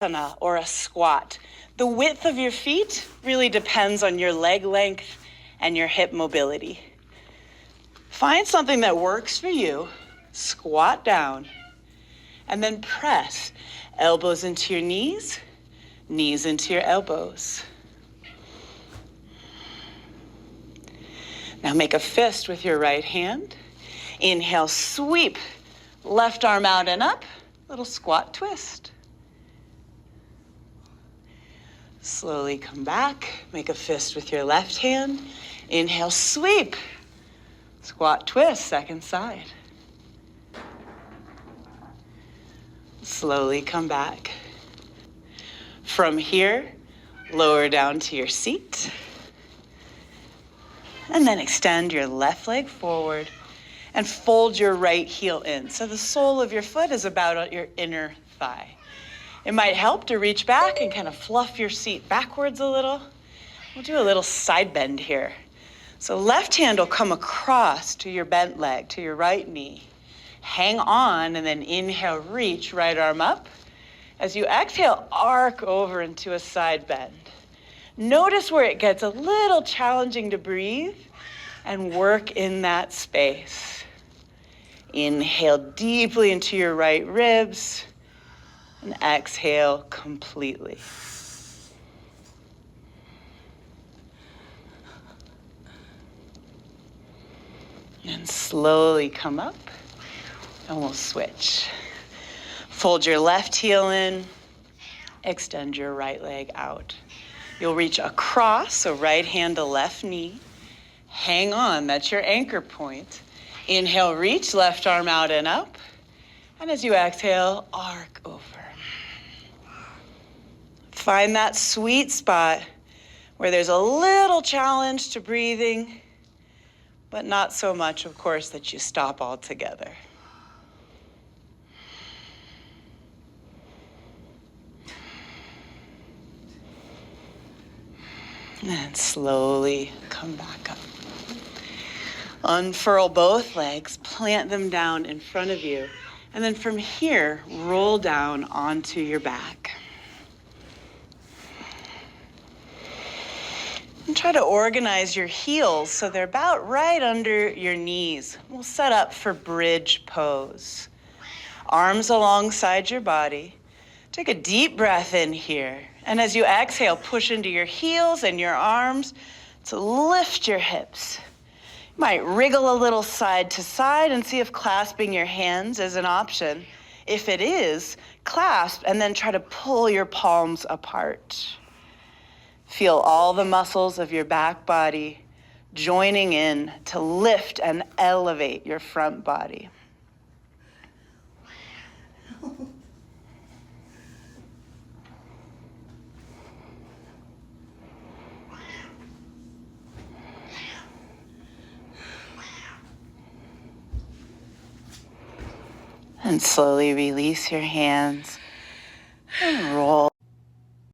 or a squat. The width of your feet really depends on your leg length and your hip mobility. Find something that works for you, squat down, and then press elbows into your knees, knees into your elbows. Now make a fist with your right hand. Inhale, sweep, left arm out and up, little squat twist. Slowly come back, make a fist with your left hand. Inhale, sweep, squat twist, second side. Slowly come back. From here, lower down to your seat. And then extend your left leg forward and fold your right heel in. So the sole of your foot is about your inner thigh. It might help to reach back and kind of fluff your seat backwards a little. We'll do a little side bend here. So left hand will come across to your bent leg, to your right knee. Hang on and then inhale, reach, right arm up. As you exhale, arc over into a side bend. Notice where it gets a little challenging to breathe and work in that space. Inhale deeply into your right ribs and exhale completely. And slowly come up and we'll switch. Fold your left heel in, extend your right leg out. You'll reach across, so right hand to left knee. Hang on, that's your anchor point. Inhale, reach, left arm out and up. And as you exhale, arc over. Find that sweet spot where there's a little challenge to breathing, but not so much, of course, that you stop altogether. And slowly come back up. Unfurl both legs, plant them down in front of you, and then from here, roll down onto your back. And try to organize your heels so they're about right under your knees. We'll set up for bridge pose. Arms alongside your body. Take a deep breath in here. And as you exhale, push into your heels and your arms to lift your hips. You might wriggle a little side to side and see if clasping your hands is an option. If it is, clasp and then try to pull your palms apart. Feel all the muscles of your back body joining in to lift and elevate your front body. And slowly release your hands and